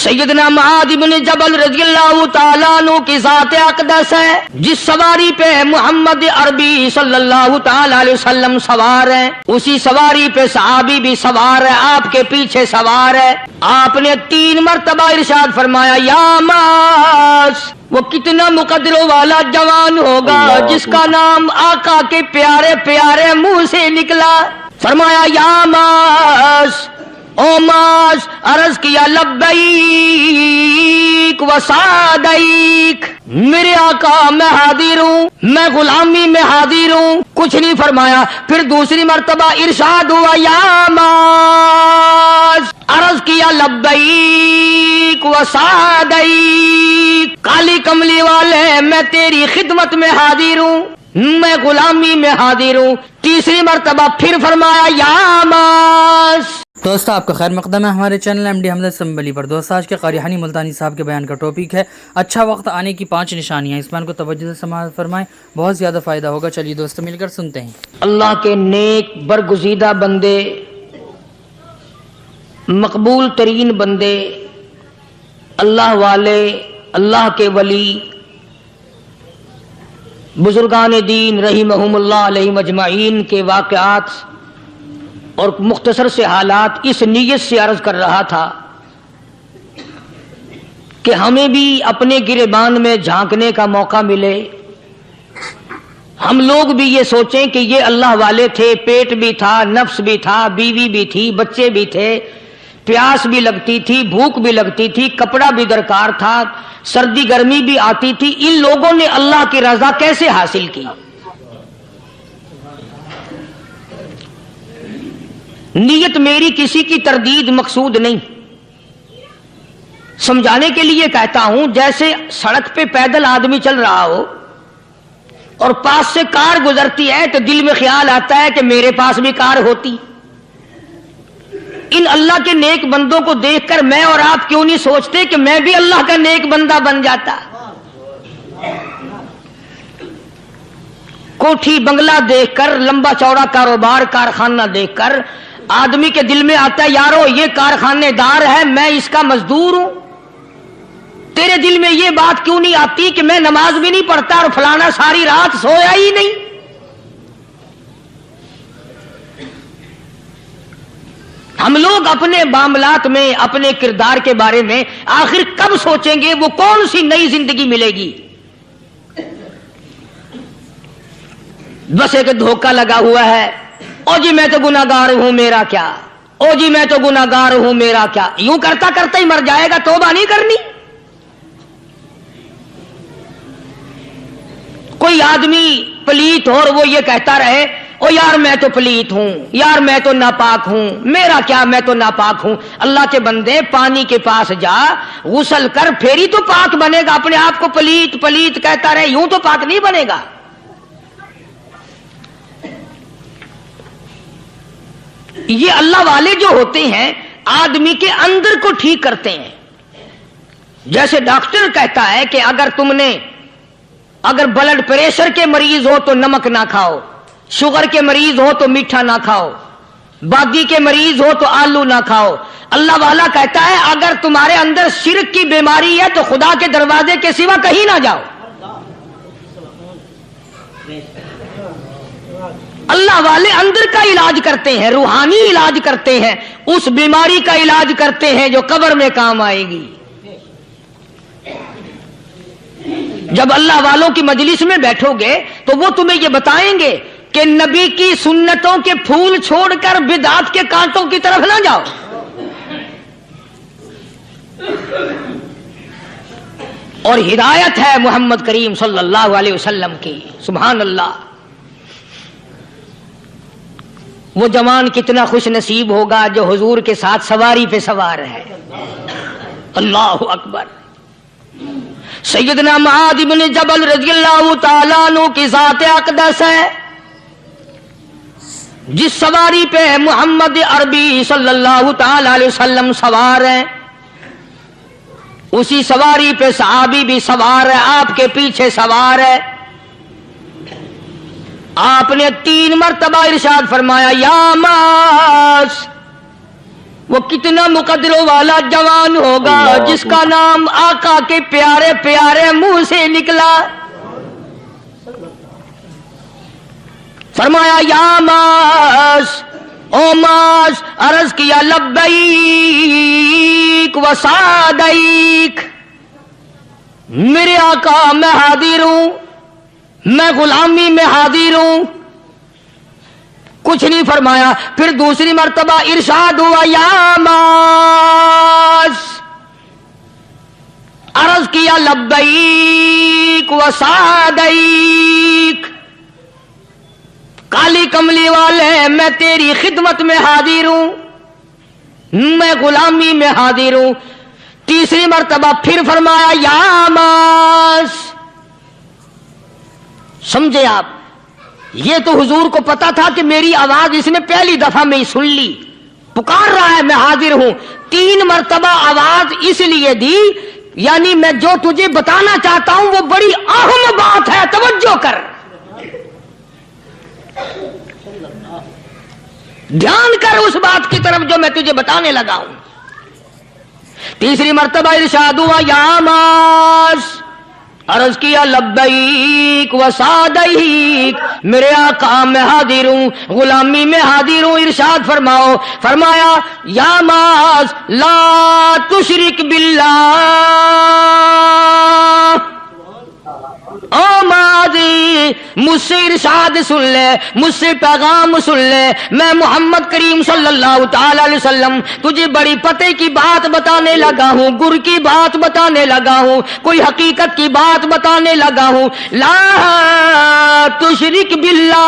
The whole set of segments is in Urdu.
سیدنا معاذ بن جبل رضی اللہ تعالیٰ عنہ کی ذات اقدس ہے، جس سواری پہ محمد عربی صلی اللہ تعالیٰ علیہ وسلم سوار ہے، اسی سواری پہ صحابی بھی سوار ہے، آپ کے پیچھے سوار ہے۔ آپ نے 3 مرتبہ ارشاد فرمایا یا معاذ، وہ کتنا مقدروں والا جوان ہوگا جس کا نام آقا کے پیارے پیارے منہ سے نکلا۔ فرمایا یا معاذ، او معاذ، عرض کیا لبیک و سعدیک، میرے آقا میں حاضر ہوں، میں غلامی میں حاضر ہوں، کچھ نہیں فرمایا۔ پھر دوسری مرتبہ ارشاد ہوا یا معاذ، عرض کیا لبیک و سعدیک، کالی کملی والے میں تیری خدمت میں حاضر ہوں، میں غلامی میں حاضر ہوں۔ تیسری مرتبہ پھر فرمایا یا معاذ۔ دوستو آپ کا خیر مقدم ہے ہمارے چینل ایم ڈی حمزہ سنبلی پر۔ دوست آج کے قاری حنی ملتانی صاحب کے بیان کا ٹاپک ہے اچھا وقت آنے کی 5 نشانیاں۔ اس بیان کو توجہ سے سماعت فرمائیں، بہت زیادہ فائدہ ہوگا۔ چلیے دوستو مل کر سنتے ہیں۔ اللہ کے نیک برگزیدہ بندے، مقبول ترین بندے، اللہ والے، اللہ کے ولی، بزرگان دین رحمہم اللہ علیہ مجمعین کے واقعات اور مختصر سے حالات اس نیت سے عرض کر رہا تھا کہ ہمیں بھی اپنے گریبان میں جھانکنے کا موقع ملے، ہم لوگ بھی یہ سوچیں کہ یہ اللہ والے تھے، پیٹ بھی تھا، نفس بھی تھا، بیوی بھی تھی، بچے بھی تھے، پیاس بھی لگتی تھی، بھوک بھی لگتی تھی، کپڑا بھی درکار تھا، سردی گرمی بھی آتی تھی، ان لوگوں نے اللہ کی رضا کیسے حاصل کی؟ نیت میری کسی کی تردید مقصود نہیں، سمجھانے کے لیے کہتا ہوں جیسے سڑک پہ پیدل آدمی چل رہا ہو اور پاس سے کار گزرتی ہے تو دل میں خیال آتا ہے کہ میرے پاس بھی کار ہوتی۔ ان اللہ کے نیک بندوں کو دیکھ کر میں اور آپ کیوں نہیں سوچتے کہ میں بھی اللہ کا نیک بندہ بن جاتا؟ کوٹھی بنگلہ دیکھ کر، لمبا چوڑا کاروبار کارخانہ دیکھ کر آدمی کے دل میں آتا ہے یارو یہ کارخانے دار ہے، میں اس کا مزدور ہوں۔ تیرے دل میں یہ بات کیوں نہیں آتی کہ میں نماز بھی نہیں پڑھتا اور فلانا ساری رات سویا ہی نہیں؟ ہم لوگ اپنے معاملات میں، اپنے کردار کے بارے میں آخر کب سوچیں گے وہ کون سی نئی زندگی ملے گی؟ بس ایک دھوکہ لگا ہوا ہے، او جی میں تو گناہگار ہوں میرا کیا، او جی میں تو گناہگار ہوں میرا کیا، یوں کرتا کرتا ہی مر جائے گا، توبہ نہیں کرنی۔ کوئی آدمی پلیت ہو اور وہ یہ کہتا رہے او یار میں تو پلیت ہوں، یار میں تو ناپاک ہوں، میرا کیا میں تو ناپاک ہوں۔ اللہ کے بندے پانی کے پاس جا، غسل کر، پھر ہی تو پاک بنے گا۔ اپنے آپ کو پلیت پلیت کہتا رہے یوں تو پاک نہیں بنے گا۔ یہ اللہ والے جو ہوتے ہیں آدمی کے اندر کو ٹھیک کرتے ہیں۔ جیسے ڈاکٹر کہتا ہے کہ اگر بلڈ پریشر کے مریض ہو تو نمک نہ کھاؤ، شوگر کے مریض ہو تو میٹھا نہ کھاؤ، بادی کے مریض ہو تو آلو نہ کھاؤ۔ اللہ والا کہتا ہے اگر تمہارے اندر شرک کی بیماری ہے تو خدا کے دروازے کے سوا کہیں نہ جاؤ۔ اللہ والے اندر کا علاج کرتے ہیں، روحانی علاج کرتے ہیں، اس بیماری کا علاج کرتے ہیں جو قبر میں کام آئے گی۔ جب اللہ والوں کی مجلس میں بیٹھو گے تو وہ تمہیں یہ بتائیں گے کہ نبی کی سنتوں کے پھول چھوڑ کر بدعت کے کانٹوں کی طرف نہ جاؤ۔ اور ہدایت ہے محمد کریم صلی اللہ علیہ وسلم کی، سبحان اللہ۔ وہ جوان کتنا خوش نصیب ہوگا جو حضور کے ساتھ سواری پہ سوار ہے۔ اللہ اکبر۔ سیدنا معاذ بن جبل رضی اللہ تعالیٰ عنہ کی ذات اقدس ہے، جس سواری پہ محمد عربی صلی اللہ تعالی علیہ وسلم سوار ہیں، اسی سواری پہ صحابی بھی سوار ہے، آپ کے پیچھے سوار ہے۔ آپ نے 3 مرتبہ ارشاد فرمایا یا معاذ، وہ کتنا مقدروں والا جوان ہوگا جس کا نام آقا کے پیارے پیارے منہ سے نکلا. فرمایا یا ماس، او ماس، عرض کیا لبیک و سعدیک، میرے آقا میں حاضر ہوں، میں غلامی میں حاضر ہوں. کچھ نہیں فرمایا. پھر دوسری مرتبہ ارشاد ہوا یا ماس، عرض کیا لبیک و سعدیک، کالی کملی والے میں تیری خدمت میں حاضر ہوں، میں غلامی میں حاضر ہوں. تیسری مرتبہ پھر فرمایا یا ماس. سمجھے آپ، یہ تو حضور کو پتا تھا کہ میری آواز اس نے پہلی دفعہ میں ہی سن لی، پکار رہا ہے میں حاضر ہوں. 3 مرتبہ آواز اس لیے دی، یعنی میں جو تجھے بتانا چاہتا ہوں وہ بڑی اہم بات ہے، توجہ کر، دھیان کر اس بات کی طرف جو میں تجھے بتانے لگا ہوں. تیسری مرتبہ ارشاد ہوا یا ماس، عرض کیا لبیک و سعدیک، میرے آقا میں حاضر ہوں، غلامی میں حاضر ہوں. ارشاد فرماؤ. فرمایا یا ماس لا تشرک باللہ، او ماضی مجھ سے ارشاد سن لے، مجھ سے پیغام سن لے. میں محمد کریم صلی اللہ تعالی علیہ وسلم تجھے بڑی پتے کی بات بتانے لگا ہوں، گر کی بات بتانے لگا ہوں، کوئی حقیقت کی بات بتانے لگا ہوں. لا تشرک باللہ.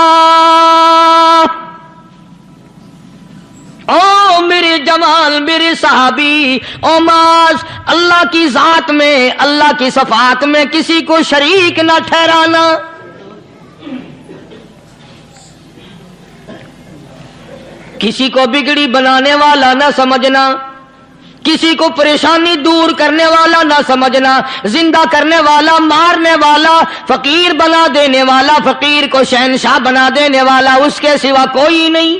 او میرے جمال، میرے صحابی، او ماس، اللہ کی ذات میں، اللہ کی صفات میں کسی کو شریک نہ ٹھہرانا. کسی کو بگڑی بنانے والا نہ سمجھنا، کسی کو پریشانی دور کرنے والا نہ سمجھنا، زندہ کرنے والا، مارنے والا، فقیر بنا دینے والا، فقیر کو شہنشاہ بنا دینے والا اس کے سوا کوئی نہیں.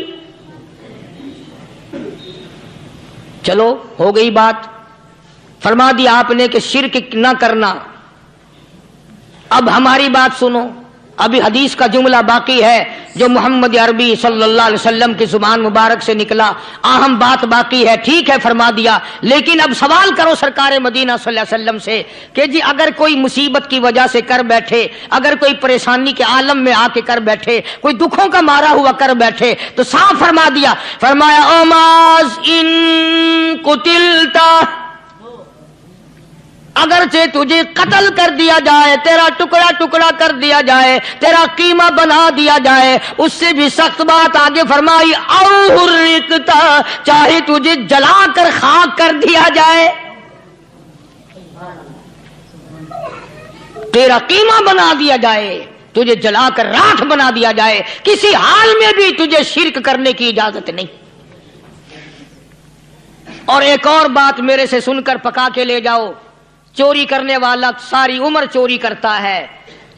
چلو ہو گئی بات، فرما دیا آپ نے کہ شرک نہ کرنا. اب ہماری بات سنو، ابھی حدیث کا جملہ باقی ہے جو محمد عربی صلی اللہ علیہ وسلم کی زبان مبارک سے نکلا، اہم بات باقی ہے. ٹھیک ہے فرما دیا، لیکن اب سوال کرو سرکار مدینہ صلی اللہ علیہ وسلم سے کہ جی اگر کوئی مصیبت کی وجہ سے کر بیٹھے، اگر کوئی پریشانی کے عالم میں آ کے کر بیٹھے، کوئی دکھوں کا مارا ہوا کر بیٹھے، تو صاف فرما دیا. فرمایا او ماز ان قتلتا، اگرچہ تجھے قتل کر دیا جائے، تیرا ٹکڑا ٹکڑا کر دیا جائے، تیرا قیمہ بنا دیا جائے، اس سے بھی سخت بات آگے فرمائی او حرقتا، چاہے تجھے جلا کر خاک کر دیا جائے، تیرا قیمہ بنا دیا جائے، تجھے جلا کر راکھ بنا دیا جائے، کسی حال میں بھی تجھے شرک کرنے کی اجازت نہیں. اور ایک اور بات میرے سے سن کر پکا کے لے جاؤ، چوری کرنے والا ساری عمر چوری کرتا ہے،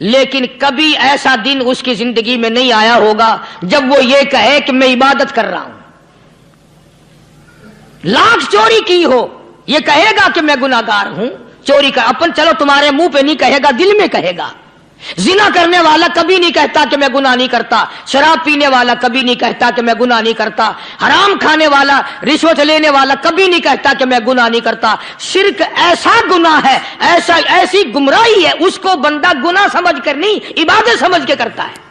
لیکن کبھی ایسا دن اس کی زندگی میں نہیں آیا ہوگا جب وہ یہ کہے کہ میں عبادت کر رہا ہوں. لاکھ چوری کی ہو یہ کہے گا کہ میں گناہگار ہوں. چوری کا اپن چلو تمہارے منہ پہ نہیں کہے گا، دل میں کہے گا. زنا کرنے والا کبھی نہیں کہتا کہ میں گناہ نہیں کرتا، شراب پینے والا کبھی نہیں کہتا کہ میں گناہ نہیں کرتا، حرام کھانے والا، رشوت لینے والا کبھی نہیں کہتا کہ میں گناہ نہیں کرتا. شرک ایسا گناہ ہے، ایسی گمراہی ہے، اس کو بندہ گناہ سمجھ کر نہیں عبادت سمجھ کے کرتا ہے.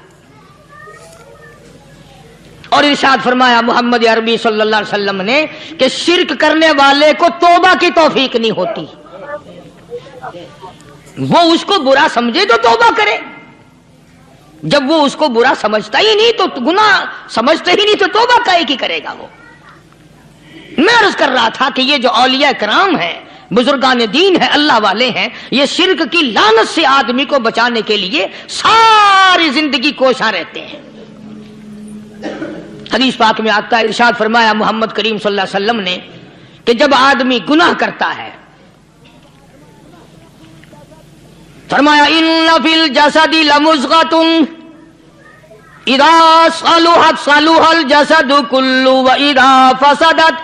اور ارشاد فرمایا محمد عربی صلی اللہ علیہ وسلم نے کہ شرک کرنے والے کو توبہ کی توفیق نہیں ہوتی. وہ اس کو برا سمجھے تو توبہ کرے، جب وہ اس کو برا سمجھتا ہی نہیں تو گناہ سمجھتا ہی نہیں تو توبہ کائے کی کرے گا وہ. میں عرض کر رہا تھا کہ یہ جو اولیاء کرام ہیں، بزرگان دین ہیں، اللہ والے ہیں، یہ شرک کی لعنت سے آدمی کو بچانے کے لیے ساری زندگی کوشاں رہتے ہیں. حدیث پاک میں آتا ہے، ارشاد فرمایا محمد کریم صلی اللہ علیہ وسلم نے کہ جب آدمی گناہ کرتا ہے، فرمایا ان فی الجسد لمضغۃ اذا صلحت صلح الجسد كله واذا فسدت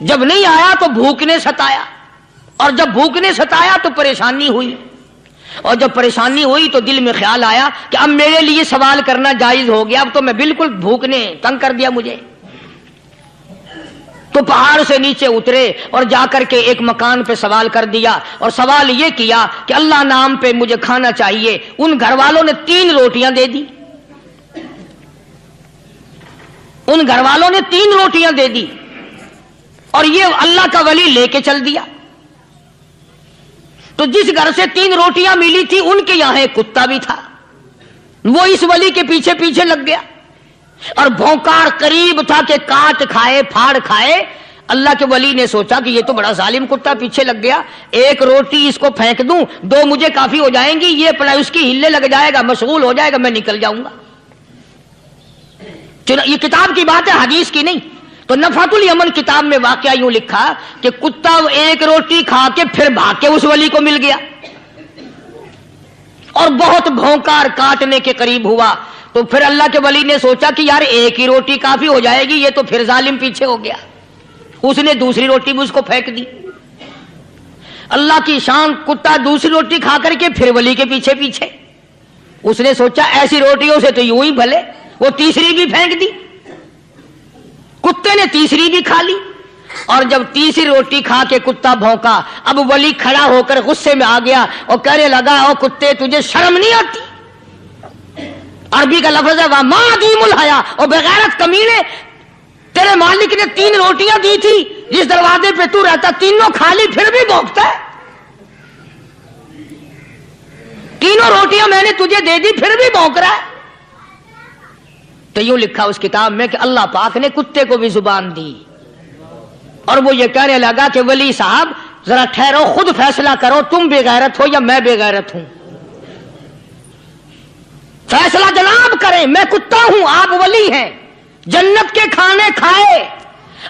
جب نہیں آیا تو بھوک نے ستایا، اور جب بھوک نے ستایا تو پریشانی ہوئی، اور جب پریشانی ہوئی تو دل میں خیال آیا کہ اب میرے لیے سوال کرنا جائز ہو گیا، اب تو میں بالکل بھوک نے تنگ کر دیا مجھے۔ تو پہاڑ سے نیچے اترے اور جا کر کے ایک مکان پہ سوال کر دیا، اور سوال یہ کیا کہ اللہ نام پہ مجھے کھانا چاہیے۔ ان گھر والوں نے 3 روٹیاں دے دی، ان گھر والوں نے 3 روٹیاں دے دی، اور یہ اللہ کا ولی لے کے چل دیا۔ تو جس گھر سے 3 روٹیاں ملی تھی ان کے یہاں ایک کتا بھی تھا، وہ اس ولی کے پیچھے پیچھے لگ گیا، اور بھونکار قریب تھا کہ کاٹ کھائے پھاڑ کھائے۔ اللہ کے ولی نے سوچا کہ یہ تو بڑا ظالم کتا پیچھے لگ گیا، 1 روٹی اس کو پھینک دوں، 2 مجھے کافی ہو جائیں گی، یہ اپنا اس کی ہلے لگ جائے گا، مشغول ہو جائے گا، میں نکل جاؤں گا۔ یہ کتاب کی بات ہے، حدیث کی نہیں۔ تو نفحۃ الیمن کتاب میں واقعہ یوں لکھا کہ کتا 1 روٹی کھا کے پھر بھاگ کے اس ولی کو مل گیا، اور بہت بھونکار کاٹنے کے قریب ہوا۔ تو پھر اللہ کے ولی نے سوچا کہ یار 1 ہی روٹی کافی ہو جائے گی، یہ تو پھر ظالم پیچھے ہو گیا۔ اس نے دوسری روٹی بھی اس کو پھینک دی۔ اللہ کی شان، کتا دوسری روٹی کھا کر کے پھر ولی کے پیچھے پیچھے۔ اس نے سوچا ایسی روٹیوں سے تو یوں ہی بھلے، وہ تیسری بھی پھینک دی۔ کتے نے تیسری بھی کھا لی، اور جب تیسری روٹی کھا کے کتا بھونکا، اب ولی کھڑا ہو کر غصے میں آ گیا اور کہنے لگا او کتے تجھے شرم نہیں آتی؟ عربی کا لفظ ہے وَمَا عَدِيمُ الْحَيَا، اور بغیرت کمینے، تیرے مالک نے 3 روٹیاں دی تھی، جس دروازے پہ تو رہتا تینوں کھا لی، پھر بھی بھونکتا ہے۔ 3 روٹیاں میں نے تجھے دے دی، پھر بھی بھونک رہا ہے۔ تو یوں لکھا اس کتاب میں کہ اللہ پاک نے کتے کو بھی زبان دی، اور وہ یہ کہنے لگا کہ ولی صاحب ذرا ٹھہرو، خود فیصلہ کرو، تم بے غیرت ہو یا میں بے غیرت ہوں؟ فیصلہ جناب کریں، میں کتا ہوں، آپ ولی ہیں، جنت کے کھانے کھائے،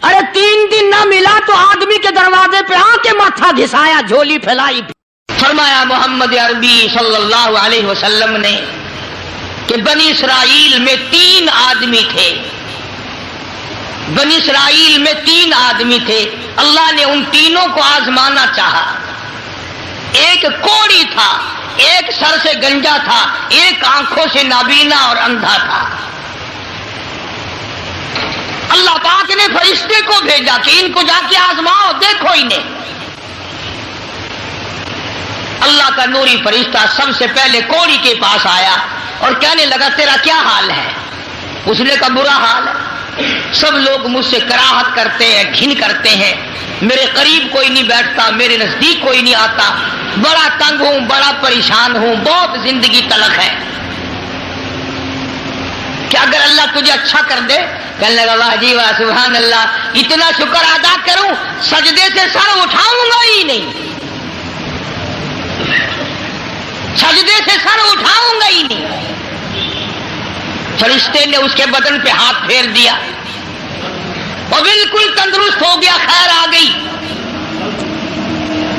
ارے 3 دن نہ ملا تو آدمی کے دروازے پہ آ کے ماتھا گھسایا، جھولی پھیلائی۔ فرمایا محمد عربی صلی اللہ علیہ وسلم نے کہ بنی اسرائیل میں 3 آدمی تھے، بنی اسرائیل میں 3 آدمی تھے، اللہ نے ان تینوں کو آزمانا چاہا۔ ایک کوڑی تھا، ایک سر سے گنجا تھا، ایک آنکھوں سے نابینا اور اندھا تھا۔ اللہ پاک نے فرشتے کو بھیجا کہ ان کو جا کے آزماؤ، دیکھو انہیں۔ اللہ کا نوری فرشتہ سب سے پہلے کوڑی کے پاس آیا اور کہنے لگا تیرا کیا حال ہے؟ اس نے کہا برا حال ہے، سب لوگ مجھ سے کراہت کرتے ہیں، گھن کرتے ہیں، میرے قریب کوئی نہیں بیٹھتا، میرے نزدیک کوئی نہیں آتا، بڑا تنگ ہوں، بڑا پریشان ہوں، بہت زندگی تلخ ہے۔ کہ اگر اللہ تجھے اچھا کر دے، کہنے لگا واہ جی واہ سبحان اللہ، اتنا شکر ادا کروں سجدے سے سر اٹھاؤں گا ہی نہیں، سجدے سے سر اٹھاؤں گا ہی نہیں۔ فرشتے نے اس کے بدن پہ ہاتھ پھیر دیا، وہ بالکل تندرست ہو گیا، خیر آ گئی۔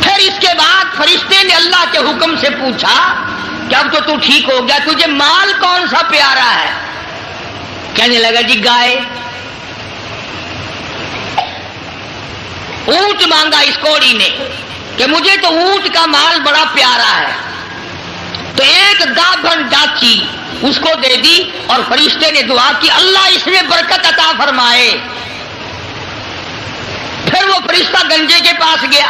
پھر اس کے بعد فرشتے نے اللہ کے حکم سے پوچھا کہ اب تو ٹھیک ہو گیا، تجھے مال کون سا پیارا ہے؟ کہنے لگا جی گائے۔ اونٹ مانگا اس کوڑی نے کہ مجھے تو اونٹ کا مال بڑا پیارا ہے، تو ایک گابھن ڈاچی اس کو دے دی، اور فرشتے نے دعا کی اللہ اس میں برکت عطا فرمائے۔ پھر وہ فرشتہ گنجے کے پاس گیا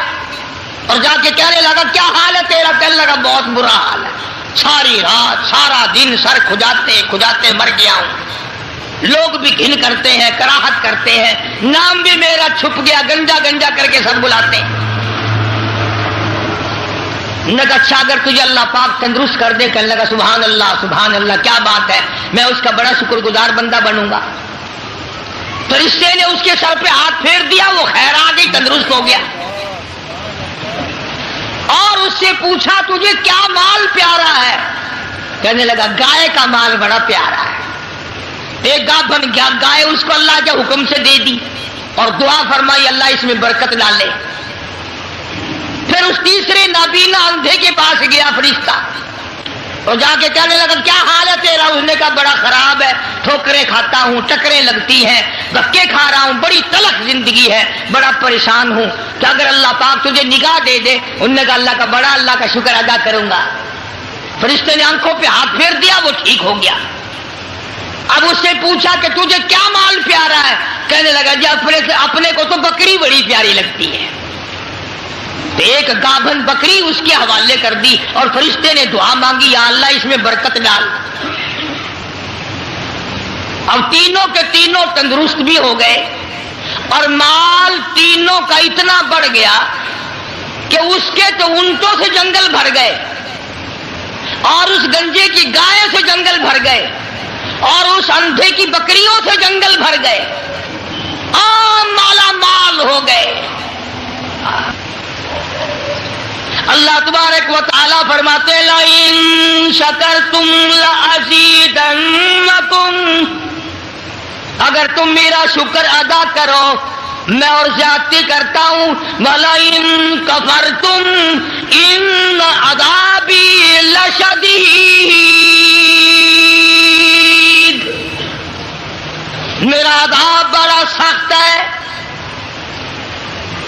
اور جا کے کہنے لگا کیا حال ہے تیرا؟ کہنے لگا بہت برا حال ہے، ساری رات سارا دن سر کھجاتے کھجاتے مر گیا ہوں، لوگ بھی گھن کرتے ہیں، کراہت کرتے ہیں، نام بھی میرا چھپ گیا، گنجا گنجا کر کے سب بلاتے ہیں۔ نے کہا اچھا اگر تجھے اللہ پاک تندرست کر دے، کہنے لگا سبحان اللہ کیا بات ہے، میں اس کا بڑا شکر گزار بندہ بنوں گا۔ فرشتے نے اس کے سر پہ ہاتھ پھیر دیا، وہ خیر آ گئی، تندرست ہو گیا، اور اس سے پوچھا تجھے کیا مال پیارا ہے؟ کہنے لگا گائے کا مال بڑا پیارا ہے۔ ایک گابھن گائے اس کو اللہ کے حکم سے دے دی اور دعا فرمائی اللہ اس میں برکت ڈالے۔ پھر اس تیسرے نابینا اندھے کے پاس گیا فرشتہ، اور جا کے کہنے لگا کیا حال ہے تیرا؟ اس نے کہا بڑا خراب ہے، ٹھوکریں کھاتا ہوں، ٹکریں لگتی ہیں، دھکے کھا رہا ہوں، بڑی تلخ زندگی ہے، بڑا پریشان ہوں، کہ اگر اللہ پاک تجھے نگاہ دے دے۔ انہوں نے کہا اللہ کا شکر ادا کروں گا۔ فرشتے نے آنکھوں پہ ہاتھ پھیر دیا، وہ ٹھیک ہو گیا۔ اب اس سے پوچھا کہ تجھے کیا مال پیارا ہے؟ کہنے لگا جی اپنے کو تو بکری بڑی پیاری لگتی ہے۔ تو ایک گابھن بکری اس کے حوالے کر دی اور فرشتے نے دعا مانگی، یا اللہ اس میں برکت ڈال۔ اب تینوں کے تینوں تندرست بھی ہو گئے اور مال تینوں کا اتنا بڑھ گیا کہ اس کے تو اونٹوں سے جنگل بھر گئے اور اس گنجے کی گائے سے جنگل بھر گئے اور اس اندھے کی بکریوں سے جنگل بھر گئے، مالا مال ہو گئے۔ اللہ تبارک و تعالیٰ فرماتے لَئِن شَكَرْتُمْ لَأَزِيدَنَّكُمْ، اگر تم میرا شکر ادا کرو میں اور زیادتی کرتا ہوں، وَلَئِن كَفَرْتُمْ إِنَّ عَذَابِي لَشَدِيدٌ، میرا عذاب بڑا سخت ہے۔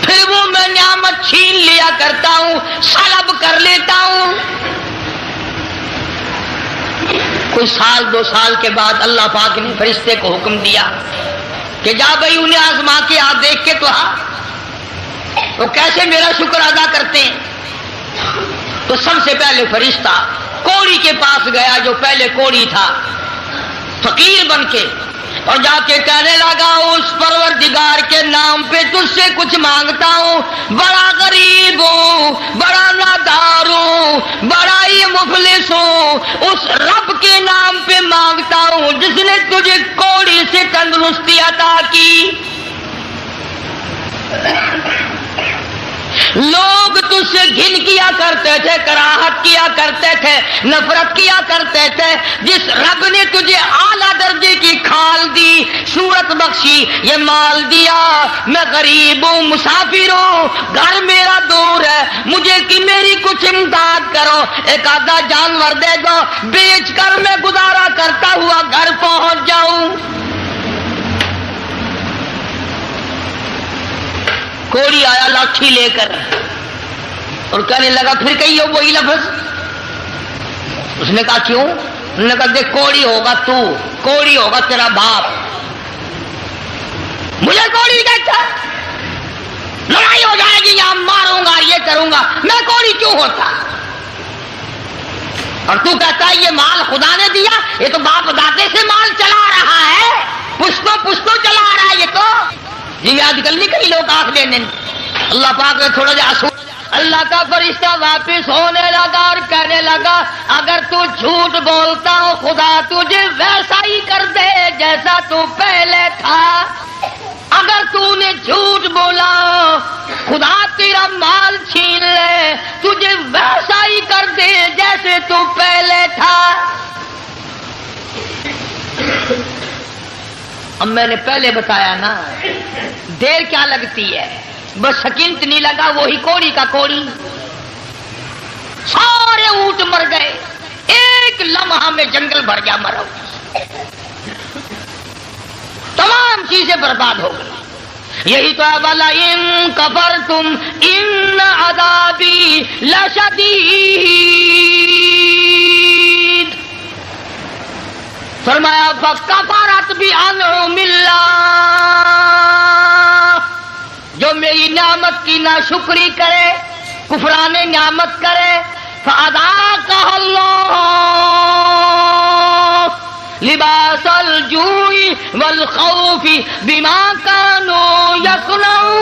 پھر وہ میں نعمت چھین لیا کرتا ہوں، سلب کر لیتا ہوں۔ کوئی سال دو سال کے بعد اللہ پاک نے فرشتے کو حکم دیا کہ جا بھائی انہیں آزما کے آ، دیکھ کے تو وہ کیسے میرا شکر ادا کرتے ہیں۔ تو سب سے پہلے فرشتہ کوڑی کے پاس گیا جو پہلے کوڑی تھا، فقیر بن کے، اور جا کے کہنے لگا اس پروردگار کے نام پہ تجھ سے کچھ مانگتا ہوں، بڑا غریب ہوں، بڑا نادار ہوں، بڑا ہی مفلس ہوں، اس رب کے نام پہ مانگتا ہوں جس نے تجھے کوڑی سے تندرستی عطا کی۔ لوگ تجھ سے گھن کیا کرتے تھے، کراہت کیا کرتے تھے، نفرت کیا کرتے تھے، جس رب نے تجھے اعلیٰ درجے کی کھال دی، صورت بخشی، یہ مال دیا، میں غریب ہوں، مسافر ہوں، گھر میرا دور ہے، مجھے کہ میری کچھ امداد کرو، ایک آدھا جانور دے دو، بیچ کر میں گزارا کرتا ہوا گھر پہنچ جاؤں۔ کوڑی آیا لاٹھی لے کر اور کہنے لگا پھر کہیے وہی لفظ۔ اس نے کہا کیوں؟ انہوں نے کہا دیکھ کوڑی ہوگا تو، کوڑی ہوگا تیرا باپ، مجھے کوڑی کہتا، لڑائی ہو جائے گی یہاں، ماروں گا، یہ کروں گا، میں کوڑی کیوں ہوتا؟ اور تو کہتا ہے یہ مال خدا نے دیا، یہ تو باپ دادے سے مال چلا رہا ہے، پشتوں پشتوں چلا رہا ہے یہ تو۔ جی آج کل نہیں کئی لوگ آنکھ دینے، اللہ پاک نے تھوڑا جا اللہ کا فرشتہ واپس ہونے لگا اور کہنے لگا اگر تو جھوٹ بولتا ہو خدا تجھے ویسا ہی کر دے جیسا تو پہلے تھا۔ اگر تو نے جھوٹ بولا خدا تیرا مال چھین لے، تجھے ویسا ہی کر دے جیسے تو پہلے تھا۔ اب میں نے پہلے بتایا نا، دیر کیا لگتی ہے، بس سکینت نہیں لگا، وہی کوڑی کا کوڑی، سارے اونٹ مر گئے، ایک لمحہ میں جنگل بھر گیا، مرو، تمام چیزیں برباد ہو گئی۔ یہی تو ہے وَلَئِن كَفَرْتُمْ إِنَّ عَذَابِي لَشَدِيدٌ، فرمایا فَكَفَرَتْ بِأَنْعُمِ اللَّهِ، جو میری نعمت کی ناشکری کرے، کفران نعمت کرے، فَأَذَاقَهَا اللَّهُ لِبَاسَ الْجُوعِ وَالْخَوْفِ بِمَا كَانُوا يَصْنَعُونَ۔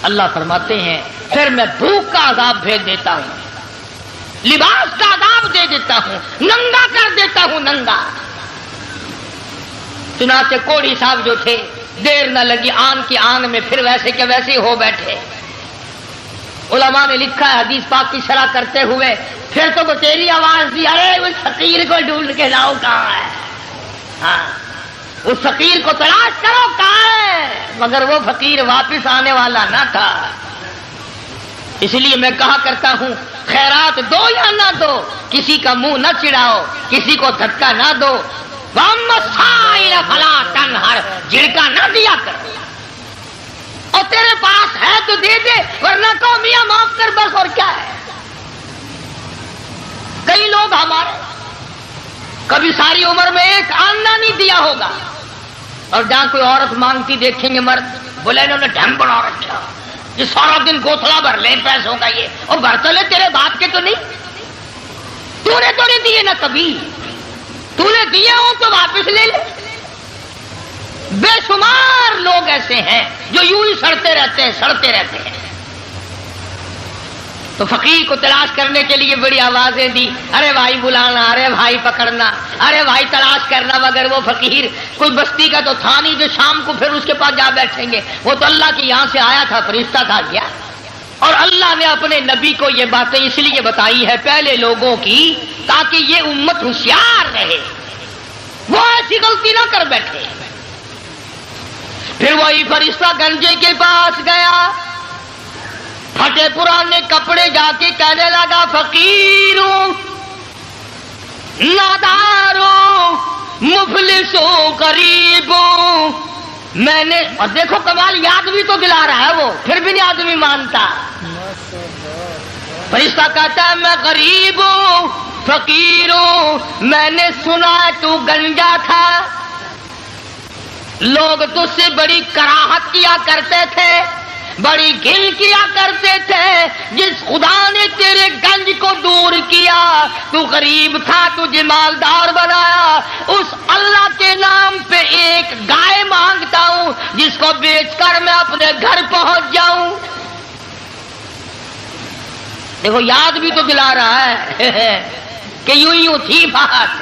اللہ فرماتے ہیں پھر میں بھوک کا عذاب بھیج دیتا ہوں، لباس کا عذاب دے دیتا ہوں، ننگا کر دیتا ہوں، ننگا۔ چنانچہ کوڑی صاحب جو تھے دیر نہ لگی، آن کی آن میں پھر ویسے کے ویسے ہو بیٹھے۔ علماء نے لکھا ہے حدیث پاک کی شرح کرتے ہوئے، پھر تو وہ تیری آواز دی، ارے اس فقیر کو ڈھونڈ کے لاؤ کہاں ہے، ہاں اس فقیر کو تلاش کرو کہاں ہے، مگر وہ فقیر واپس آنے والا نہ تھا۔ اس لیے میں کہا کرتا ہوں خیرات دو یا نہ دو، کسی کا منہ نہ چڑھاؤ، کسی کو دھکا نہ دو، وَأَمَّا السَّائِلَ فَلَا تَنْهَرْ، جھڑکا نہ دیا کر، اور تیرے پاس ہے تو دے دے، ورنہ کہو میاں معاف کر بس، اور کیا ہے۔ کئی لوگ ہمارے کبھی ساری عمر میں ایک آنا نہیں دیا ہوگا، اور جہاں کوئی عورت مانگتی دیکھیں گے مرد، بولے انہوں نے ڈھم بنا رکھا، یہ سارا دن گوتھلا بھر لے پیسوں کا، یہ اور بھر تو لے، تیرے باپ کے تو نہیں، تو نے دیے نا کبھی، تو نے دیے ہو تو واپس لے لے۔ بے شمار لوگ ایسے ہیں جو یوں ہی سڑتے رہتے ہیں۔ تو فقیر کو تلاش کرنے کے لیے بڑی آوازیں دی، ارے بھائی بلانا، ارے بھائی پکڑنا، ارے بھائی تلاش کرنا، مگر وہ فقیر کوئی بستی کا تو تھا نہیں جو شام کو پھر اس کے پاس جا بیٹھیں گے، وہ تو اللہ کے یہاں سے آیا تھا، فرشتہ تھا کیا؟ اور اللہ نے اپنے نبی کو یہ باتیں اس لیے بتائی ہے پہلے لوگوں کی، تاکہ یہ امت ہوشیار رہے، وہ ایسی غلطی نہ کر بیٹھے۔ پھر وہی فرشتہ گنجے کے پاس گیا، پھٹے پرانے کپڑے جا کے کہنے لگا، فقیروں، ناداروں، مفلسوں، غریبوں، میں نے، اور دیکھو کمال، یاد بھی تو دلا رہا ہے وہ، پھر بھی نہیں آدمی مانتا۔ فرشتہ کہتا ہے میں غریب ہوں، فقیر ہوں، میں نے سنا تو گنجا تھا، لوگ تجھ سے بڑی کراہت کیا کرتے تھے، بڑی گھن کیا کرتے تھے، جس خدا نے تیرے گنج کو دور کیا، تو غریب تھا، تجھے مالدار بنایا، اس اللہ کے نام پہ ایک گائے مانگتا ہوں جس کو بیچ کر میں اپنے گھر پہنچ جاؤں۔ دیکھو یاد بھی تو دلا رہا ہے کہ یوں تھی بات،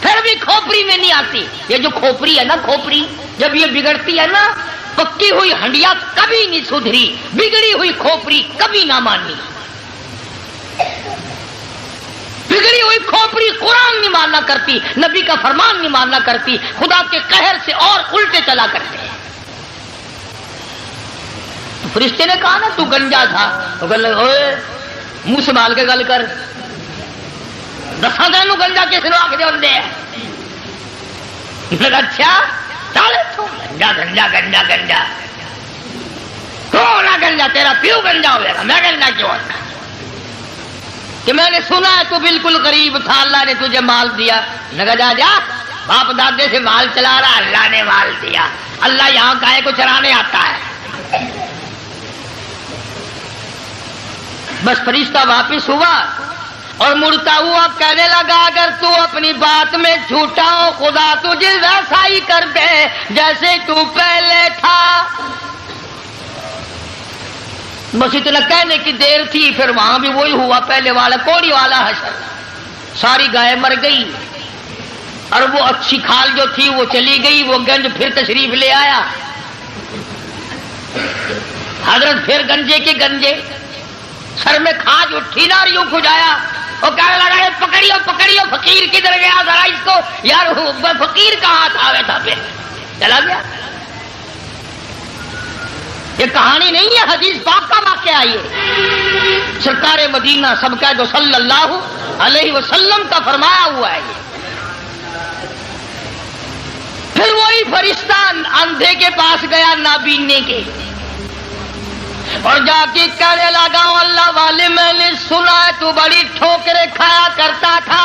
پھر بھی کھوپڑی میں نہیں آتی۔ یہ جو کھوپڑی ہے نا، کھوپڑی جب یہ بگڑتی ہے نا، پکی ہوئی ہنڈیا کبھی نہیں سدھری، بگڑی ہوئی کھوپڑی کبھی نہ مانی۔ بگڑی ہوئی کھوپڑی قرآن نہیں ماننا کرتی، نبی کا فرمان نہیں ماننا کرتی، خدا کے قہر سے اور الٹے چلا کرتے ہیں۔ فرشتے نے کہا نا تو گنجا تھا، تو کہنے لگے اوے منہ سنبھال کے گل کر، دساں تینوں گنجا کس نے آکھ دے ہوندے ہیں؟ اچھا چل گنجا گنجا گنجا گنجا کون ہے گنجا؟ تیرا پیو گنجا ہوئے گا، میں گنجا کیوں ہوتا کہ میں نے سنا ہے تو بالکل غریب تھا، اللہ نے تجھے مال دیا۔ نگا جا جا، باپ دادے سے مال چلا رہا، اللہ نے مال دیا، اللہ یہاں گائے کو چرانے آتا ہے۔ بس فرشتہ واپس ہوا اور مڑتا ہوا کہنے لگا اگر تو اپنی بات میں جھوٹا ہو، خدا تجھے ویسا ہی کر دے جیسے تو پہلے تھا۔ بس اتنا کہنے کی دیر تھی، پھر وہاں بھی وہی ہوا، پہلے والا کوڑی والا حشر، ساری گائے مر گئی اور وہ اچھی کھال جو تھی وہ چلی گئی، وہ گنج پھر تشریف لے آیا، حضرت پھر گنجے کے گنجے، سر میں کھاج اٹھی نا اور یوں کھجایا، وہ کہنے لگا پکڑیو پکڑیو، فقیر کدھر گیا ذرا اس کو، یار فقیر کہاں تھا؟ تھا پھر چلا گیا۔ یہ کہانی نہیں ہے، حدیث پاک کا واقعہ ہے، سرکار مدینہ سب کا جو صلی اللہ علیہ وسلم کا فرمایا ہوا ہے۔ پھر وہی فرشتہ اندھے کے پاس گیا نابینے کے، اور جا کے کہنے لگا اللہ والے میں نے سنا ہے تو بڑی ٹھوکریں کھایا کرتا تھا،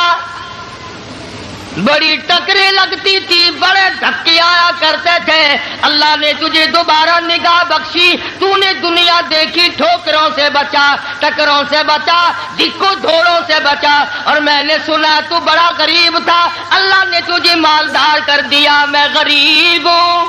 بڑی ٹکریں لگتی تھی، بڑے دھکے آیا کرتے تھے، اللہ نے تجھے دوبارہ نگاہ بخشی، تو نے دنیا دیکھی، ٹھوکروں سے بچا، ٹکروں سے بچا، دکوں دھوڑوں سے بچا، اور میں نے سنا تو بڑا غریب تھا، اللہ نے تجھے مالدار کر دیا۔ میں غریب ہوں،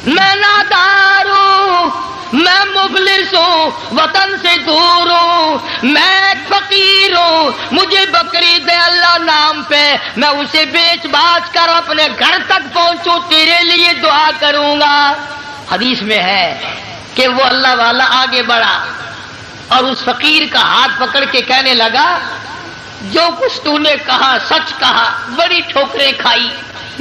میں نادار ہوں، میں مفلس ہوں، وطن سے دور ہوں، میں فقیر ہوں، مجھے بکری دے اللہ نام پہ، میں اسے بیچ باچ کر اپنے گھر تک پہنچوں، تیرے لیے دعا کروں گا۔ حدیث میں ہے کہ وہ اللہ والا آگے بڑھا اور اس فقیر کا ہاتھ پکڑ کے کہنے لگا جو کچھ تو نے کہا سچ کہا، بڑی ٹھوکریں کھائی،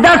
10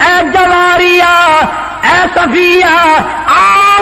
اے جواریہ اے صفیہ